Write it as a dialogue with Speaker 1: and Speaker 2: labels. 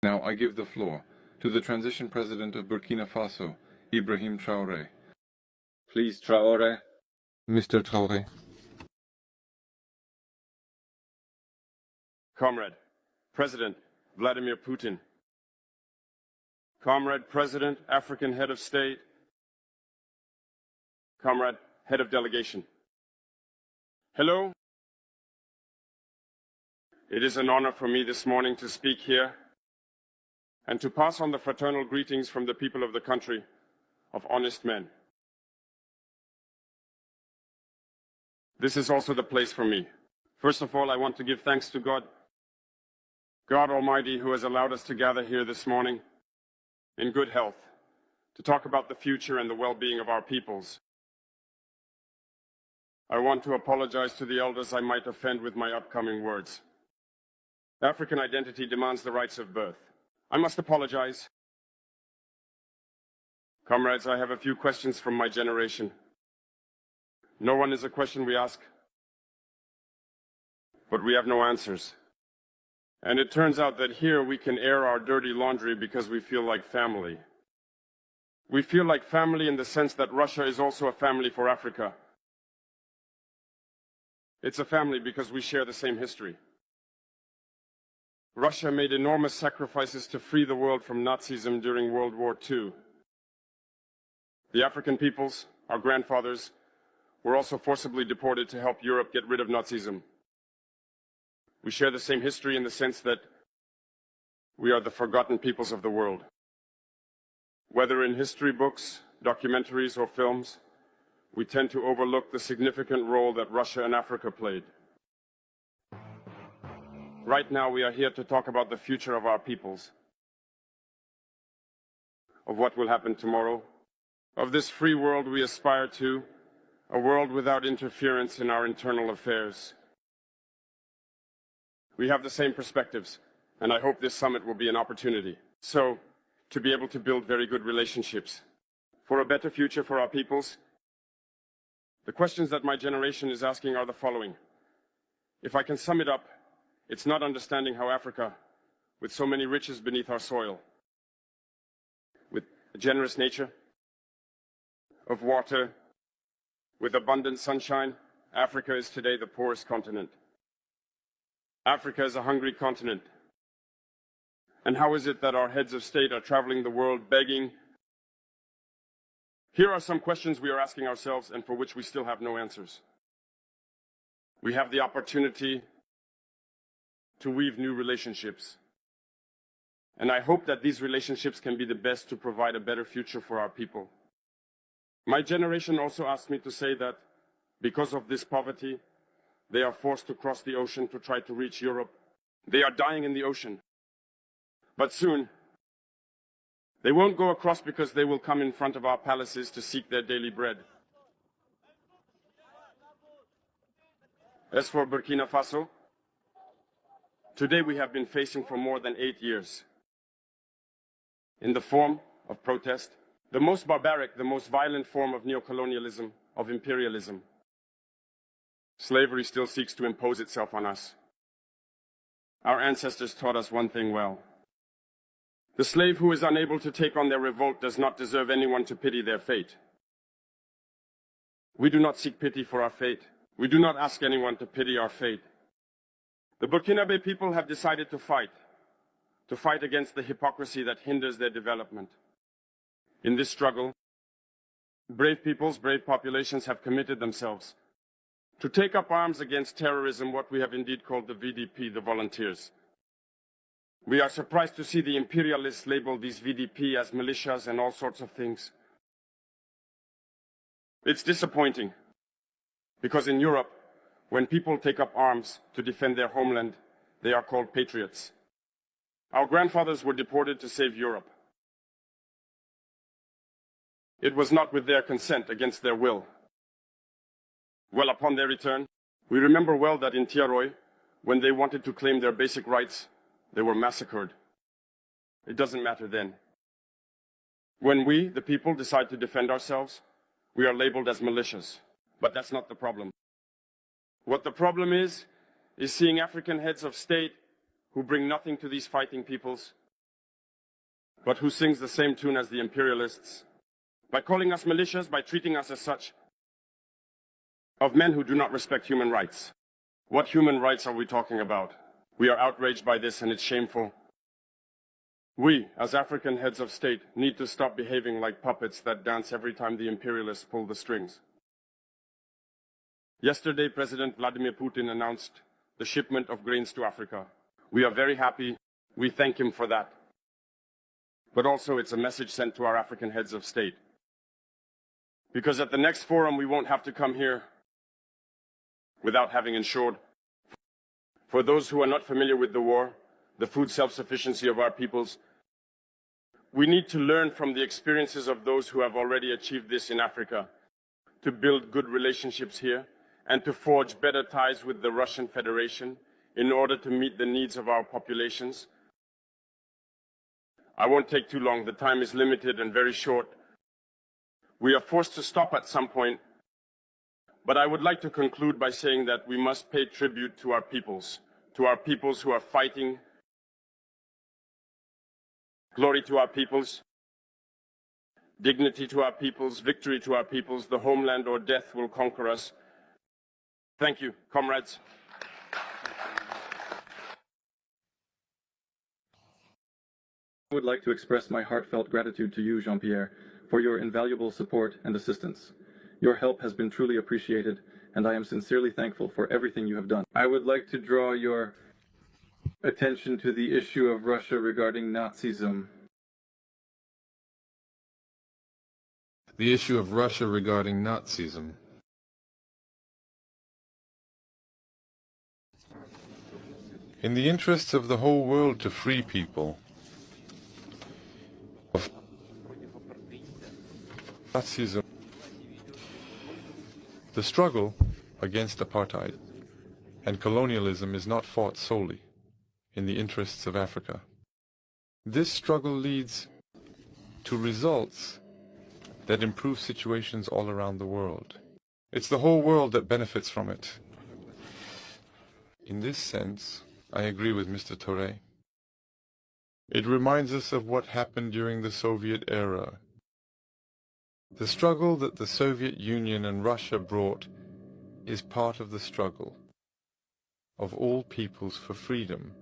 Speaker 1: Now I give the floor to the transition president of Burkina Faso, Ibrahim Taore.
Speaker 2: Please, Traore.
Speaker 1: Mr. Taore.
Speaker 3: Comrade, President Vladimir Putin. Comrade, President, African Head of State. Comrade, Head of Delegation. Hello. It is an honor for me this morning to speak here and to pass on the fraternal greetings from the people of the country of honest men. This is also the place for me. First of all, I want to give thanks to God Almighty, who has allowed us to gather here this morning in good health to talk about the future and the well-being of our peoples. I want to apologize to the elders I might offend with my upcoming words. African identity demands the rights of birth. I must apologize. Comrades, I have a few questions from my generation. No one is a question we ask, but we have no answers. And it turns out that here we can air our dirty laundry because we feel like family. We feel like family in the sense that Russia is also a family for Africa. It's a family because we share the same history. Russia made enormous sacrifices to free the world from Nazism during World War II. The African peoples, our grandfathers, were also forcibly deported to help Europe get rid of Nazism. We share the same history in the sense that we are the forgotten peoples of the world. Whether in history books, documentaries, or films, we tend to overlook the significant role that Russia and Africa played. Right now, we are here to talk about the future of our peoples, of what will happen tomorrow, of this free world we aspire to, a world without interference in our internal affairs. We have the same perspectives, and I hope this summit will be an opportunity. So, to be able to build very good relationships for a better future for our peoples. The questions that my generation is asking are the following. If I can sum it up, it's not understanding how Africa, with so many riches beneath our soil, with a generous nature, of water, with abundant sunshine, Africa is today the poorest continent. Africa is a hungry continent. And how is it that our heads of state are traveling the world begging? Here are some questions we are asking ourselves and for which we still have no answers. We have the opportunity to weave new relationships. And I hope that these relationships can be the best to provide a better future for our people. My generation also asked me to say that because of this poverty, they are forced to cross the ocean to try to reach Europe. They are dying in the ocean. But soon, they won't go across because they will come in front of our palaces to seek their daily bread. As for Burkina Faso, today we have been facing for more than 8 years, in the form of protest, the most barbaric, the most violent form of neocolonialism, of imperialism. Slavery still seeks to impose itself on us. Our ancestors taught us one thing well. The slave who is unable to take on their revolt does not deserve anyone to pity their fate. We do not seek pity for our fate. We do not ask anyone to pity our fate. The Burkinabe people have decided to fight against the hypocrisy that hinders their development. In this struggle, brave peoples, brave populations have committed themselves to take up arms against terrorism, what we have indeed called the VDP, the volunteers. We are surprised to see the imperialists label these VDP as militias and all sorts of things. It's disappointing, because in Europe, when people take up arms to defend their homeland, they are called patriots. Our grandfathers were deported to save Europe. It was not with their consent, against their will. Well, upon their return, we remember well that in Tiaroy, when they wanted to claim their basic rights, they were massacred. It doesn't matter then. When we, the people, decide to defend ourselves, we are labeled as militias. But that's not the problem. What the problem is seeing African heads of state who bring nothing to these fighting peoples, but who sings the same tune as the imperialists, by calling us militias, by treating us as such, of men who do not respect human rights. What human rights are we talking about? We are outraged by this, and it's shameful. We, as African heads of state, need to stop behaving like puppets that dance every time the imperialists pull the strings. Yesterday, President Vladimir Putin announced the shipment of grains to Africa. We are very happy. We thank him for that. But also, it's a message sent to our African heads of state. Because at the next forum, we won't have to come here without having ensured, for those who are not familiar with the war, the food self-sufficiency of our peoples, we need to learn from the experiences of those who have already achieved this in Africa, to build good relationships here, and to forge better ties with the Russian Federation in order to meet the needs of our populations. I won't take too long. The time is limited and very short. We are forced to stop at some point, but I would like to conclude by saying that we must pay tribute to our peoples who are fighting. Glory to our peoples, dignity to our peoples, victory to our peoples. The homeland or death will conquer us. Thank you, comrades.
Speaker 1: I would like to express my heartfelt gratitude to you, Jean-Pierre, for your invaluable support and assistance. Your help has been truly appreciated, and I am sincerely thankful for everything you have done. I would like to draw your attention to the issue of Russia regarding Nazism.
Speaker 4: The issue of Russia regarding Nazism. In the interests of the whole world to free people of Nazism, the struggle against apartheid and colonialism is not fought solely in the interests of Africa. This struggle leads to results that improve situations all around the world. It's the whole world that benefits from it. In this sense, I agree with Mr. Taore. It reminds us of what happened during the Soviet era. The struggle that the Soviet Union and Russia brought is part of the struggle of all peoples for freedom